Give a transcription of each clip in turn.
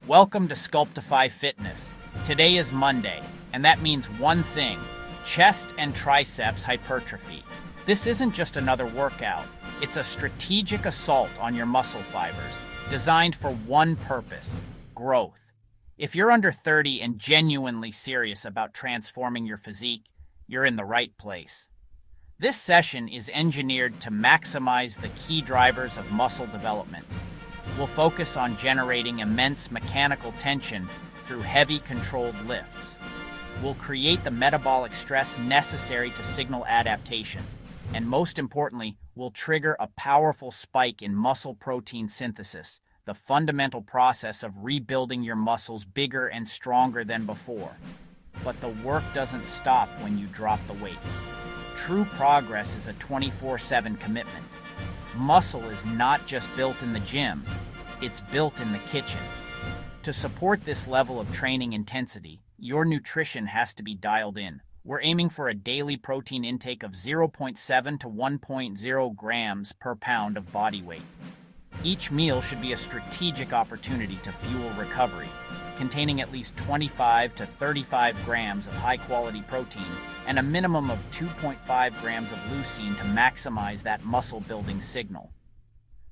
Welcome to Sculptify Fitness. Today is Monday, and that means one thing: chest and triceps hypertrophy. This isn't just another workout. It's a strategic assault on your muscle fibers, designed for one purpose: growth. If you're under 30 and genuinely serious about transforming your physique, you're in the right place. This session is engineered to maximize the key drivers of muscle development. We'll focus on generating immense mechanical tension through heavy controlled lifts. We'll create the metabolic stress necessary to signal adaptation. And most importantly, we'll trigger a powerful spike in muscle protein synthesis, the fundamental process of rebuilding your muscles bigger and stronger than before. But the work doesn't stop when you drop the weights. True progress is a 24/7 commitment. Muscle is not just built in the gym, it's built in the kitchen. To support this level of training intensity, your nutrition has to be dialed in. We're aiming for a daily protein intake of 0.7 to 1.0 grams per pound of body weight. Each meal should be a strategic opportunity to fuel recovery, containing at least 25 to 35 grams of high-quality protein and a minimum of 2.5 grams of leucine to maximize that muscle-building signal.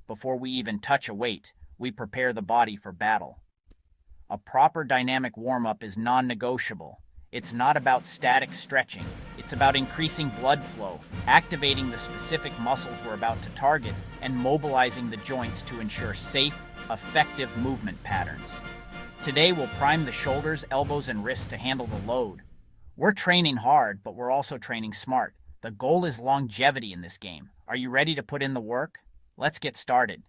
Before we even touch a weight, we prepare the body for battle. A proper dynamic warm-up is non-negotiable. It's not about static stretching. It's about increasing blood flow, activating the specific muscles we're about to target, and mobilizing the joints to ensure safe, effective movement patterns. Today, we'll prime the shoulders, elbows, and wrists to handle the load. We're training hard, but we're also training smart. The goal is longevity in this game. Are you ready to put in the work? Let's get started.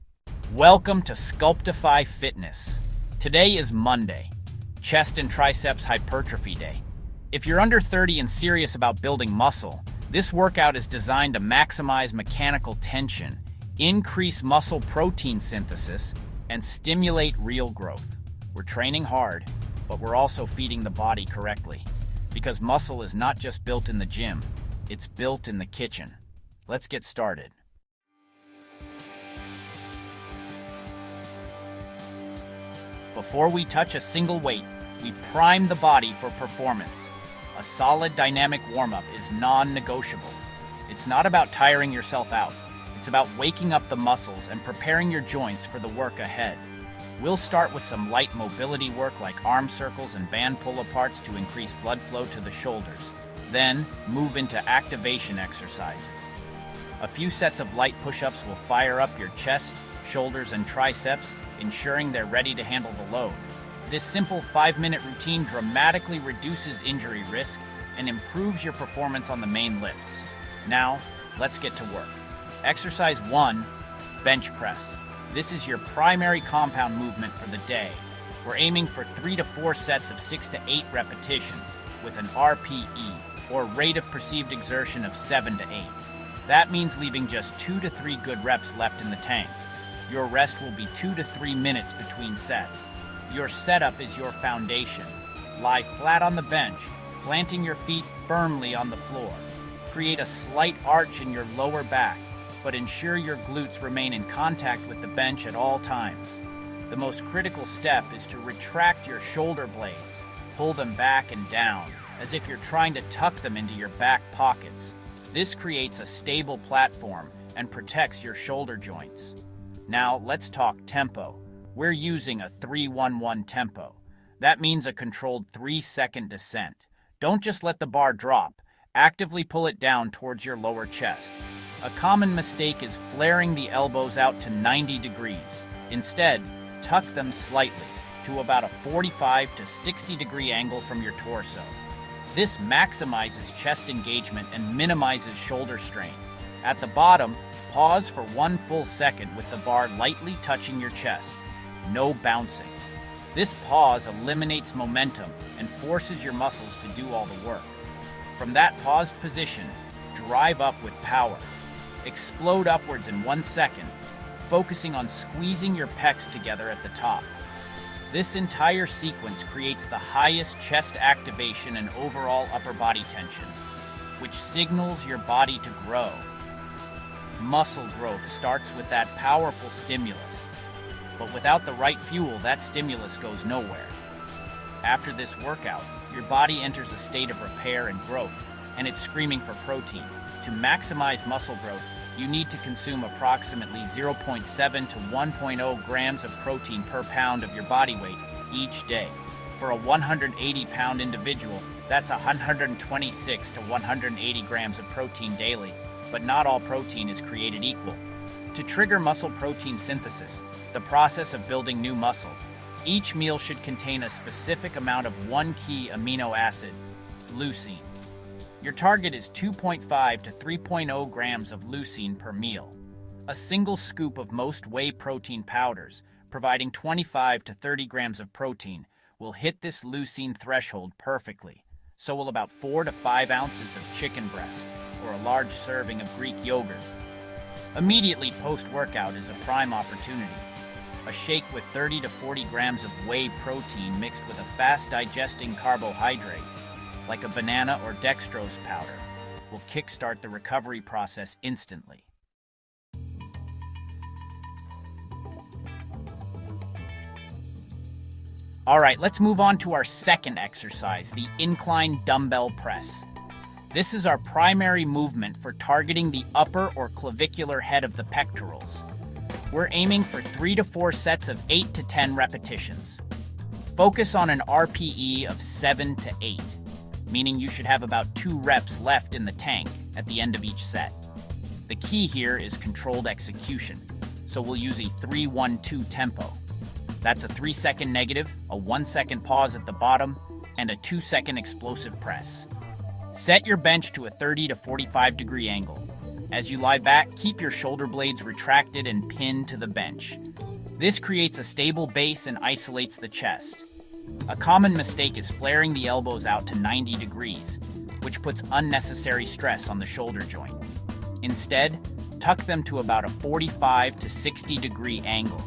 Welcome to Sculptify Fitness. Today is Monday, chest and triceps hypertrophy day. If you're under 30 and serious about building muscle, this workout is designed to maximize mechanical tension, increase muscle protein synthesis, and stimulate real growth. We're training hard, but we're also feeding the body correctly. Because muscle is not just built in the gym, it's built in the kitchen. Let's get started. Before we touch a single weight, we prime the body for performance. A solid dynamic warm-up is non-negotiable. It's not about tiring yourself out. It's about waking up the muscles and preparing your joints for the work ahead. We'll start with some light mobility work like arm circles and band pull-aparts to increase blood flow to the shoulders. Then, move into activation exercises. A few sets of light push-ups will fire up your chest, shoulders, and triceps, ensuring they're ready to handle the load. This simple 5-minute routine dramatically reduces injury risk and improves your performance on the main lifts. Now, let's get to work. Exercise 1, bench press. This is your primary compound movement for the day. We're aiming for 3 to 4 sets of 6 to 8 repetitions with an RPE, or rate of perceived exertion, of 7 to 8. That means leaving just 2 to 3 good reps left in the tank. Your rest will be 2 to 3 minutes between sets. Your setup is your foundation. Lie flat on the bench, planting your feet firmly on the floor. Create a slight arch in your lower back, but ensure your glutes remain in contact with the bench at all times. The most critical step is to retract your shoulder blades. Pull them back and down, as if you're trying to tuck them into your back pockets. This creates a stable platform and protects your shoulder joints. Now, let's talk tempo. We're using a 3-1-1 tempo. That means a controlled 3-second descent. Don't just let the bar drop. Actively pull it down towards your lower chest. A common mistake is flaring the elbows out to 90 degrees. Instead, tuck them slightly to about a 45 to 60 degree angle from your torso. This maximizes chest engagement and minimizes shoulder strain. At the bottom, pause for 1 full second with the bar lightly touching your chest. No bouncing. This pause eliminates momentum and forces your muscles to do all the work. From that paused position, drive up with power. Explode upwards in 1 second, focusing on squeezing your pecs together at the top. This entire sequence creates the highest chest activation and overall upper body tension, which signals your body to grow. Muscle growth starts with that powerful stimulus. But without the right fuel, that stimulus goes nowhere. After this workout, your body enters a state of repair and growth, and it's screaming for protein. To maximize muscle growth, you need to consume approximately 0.7 to 1.0 grams of protein per pound of your body weight each day. For a 180-pound individual, that's 126 to 180 grams of protein daily, but not all protein is created equal. To trigger muscle protein synthesis, the process of building new muscle, each meal should contain a specific amount of one key amino acid, leucine. Your target is 2.5 to 3.0 grams of leucine per meal. A single scoop of most whey protein powders, providing 25 to 30 grams of protein, will hit this leucine threshold perfectly. So will about 4 to 5 ounces of chicken breast or a large serving of Greek yogurt. Immediately post-workout is a prime opportunity. A shake with 30 to 40 grams of whey protein mixed with a fast-digesting carbohydrate, like a banana or dextrose powder, will kickstart the recovery process instantly. All right, let's move on to our second exercise, the incline dumbbell press. This is our primary movement for targeting the upper or clavicular head of the pectorals. We're aiming for 3 to 4 sets of 8 to 10 repetitions. Focus on an RPE of 7 to 8, meaning you should have about 2 reps left in the tank at the end of each set. The key here is controlled execution, so we'll use a 3-1-2 tempo. That's a 3-second negative, a 1-second pause at the bottom, and a 2-second explosive press. Set your bench to a 30 to 45 degree angle. As you lie back, keep your shoulder blades retracted and pinned to the bench. This creates a stable base and isolates the chest. A common mistake is flaring the elbows out to 90 degrees, which puts unnecessary stress on the shoulder joint. Instead, tuck them to about a 45 to 60 degree angle.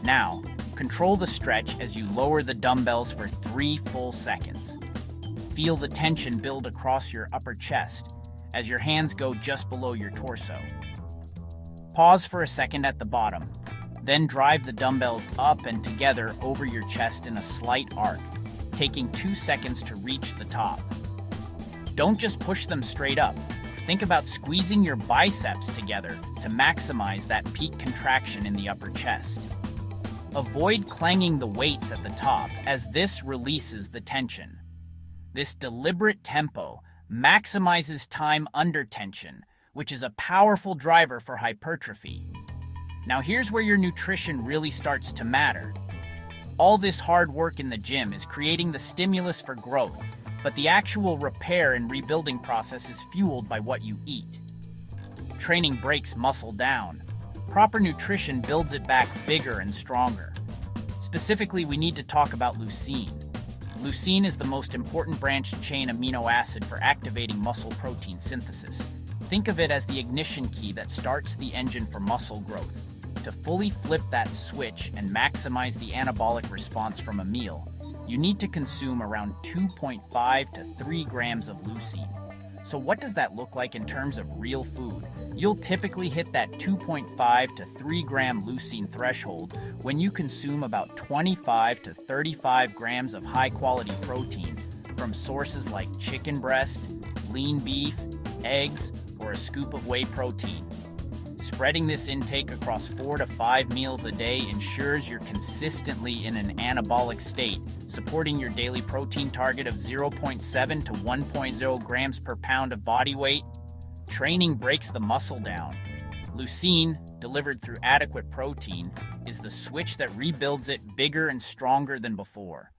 Now, control the stretch as you lower the dumbbells for 3 full seconds. Feel the tension build across your upper chest as your hands go just below your torso. Pause for a second at the bottom, then drive the dumbbells up and together over your chest in a slight arc, taking 2 seconds to reach the top. Don't just push them straight up. Think about squeezing your biceps together to maximize that peak contraction in the upper chest. Avoid clanging the weights at the top, as this releases the tension. This deliberate tempo maximizes time under tension, which is a powerful driver for hypertrophy. Now here's where your nutrition really starts to matter. All this hard work in the gym is creating the stimulus for growth, but the actual repair and rebuilding process is fueled by what you eat. Training breaks muscle down. Proper nutrition builds it back bigger and stronger. Specifically, we need to talk about leucine. Leucine is the most important branched chain amino acid for activating muscle protein synthesis. Think of it as the ignition key that starts the engine for muscle growth. To fully flip that switch and maximize the anabolic response from a meal, you need to consume around 2.5 to 3 grams of leucine. So what does that look like in terms of real food? You'll typically hit that 2.5 to 3 gram leucine threshold when you consume about 25 to 35 grams of high-quality protein from sources like chicken breast, lean beef, eggs, or a scoop of whey protein. Spreading this intake across 4 to 5 meals a day ensures you're consistently in an anabolic state, supporting your daily protein target of 0.7 to 1.0 grams per pound of body weight. Training breaks the muscle down. Leucine, delivered through adequate protein, is the switch that rebuilds it bigger and stronger than before.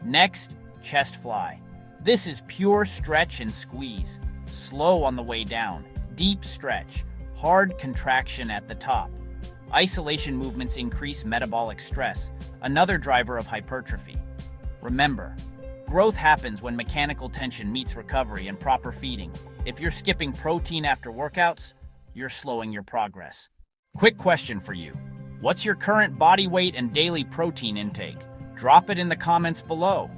Next, chest fly. This is pure stretch and squeeze. Slow on the way down, deep stretch, hard contraction at the top. Isolation movements increase metabolic stress, another driver of hypertrophy. Remember, growth happens when mechanical tension meets recovery and proper feeding. If you're skipping protein after workouts, you're slowing your progress. Quick question for you. What's your current body weight and daily protein intake? Drop it in the comments below.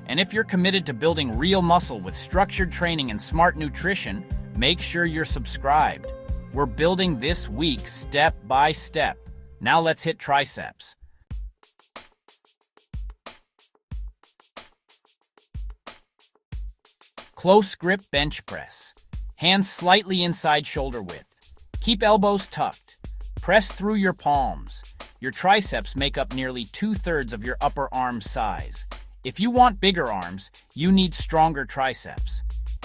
And if you're committed to building real muscle with structured training and smart nutrition, make sure you're subscribed. We're building this week step by step. Now let's hit triceps. Close grip bench press. Hands slightly inside shoulder width. Keep elbows tucked. Press through your palms. Your triceps make up nearly 2/3 of your upper arm size. If you want bigger arms, you need stronger triceps.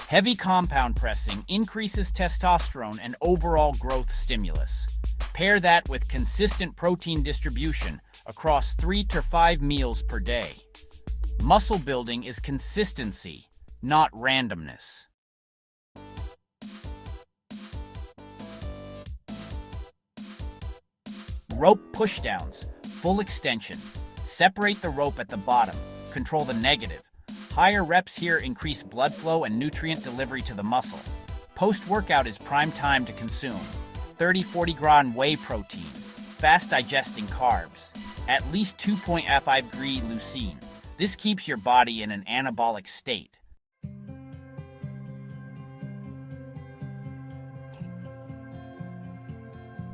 Heavy compound pressing increases testosterone and overall growth stimulus. Pair that with consistent protein distribution across 3 to 5 meals per day. Muscle building is consistency, not randomness. Rope pushdowns, full extension. Separate the rope at the bottom, control the negative. Higher reps here increase blood flow and nutrient delivery to the muscle. Post-workout is prime time to consume 30-40 gram whey protein, fast digesting carbs, at least 2.5 g leucine. This keeps your body in an anabolic state.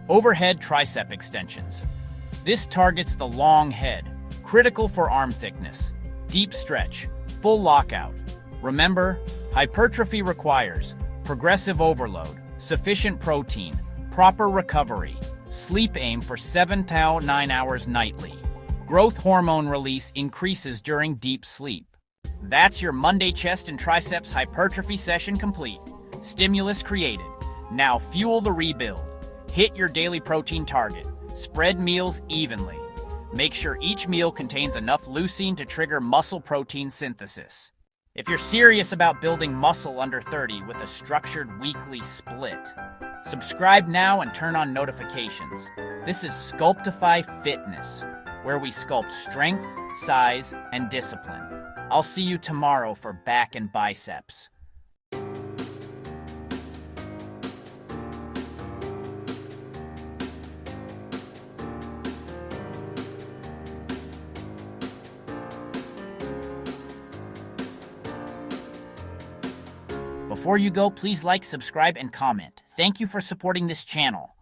Overhead tricep extensions. This targets the long head, critical for arm thickness. Deep stretch, full lockout. Remember, hypertrophy requires progressive overload, sufficient protein, proper recovery. Sleep aim for 7 to 9 hours nightly. Growth hormone release increases during deep sleep. That's your Monday chest and triceps hypertrophy session complete. Stimulus created. Now fuel the rebuild. Hit your daily protein target. Spread meals evenly. Make sure each meal contains enough leucine to trigger muscle protein synthesis. If you're serious about building muscle under 30 with a structured weekly split, subscribe now and turn on notifications. This is Sculptify Fitness, where we sculpt strength, size, and discipline. I'll see you tomorrow for back and biceps. Before you go, please like, subscribe, and comment. Thank you for supporting this channel.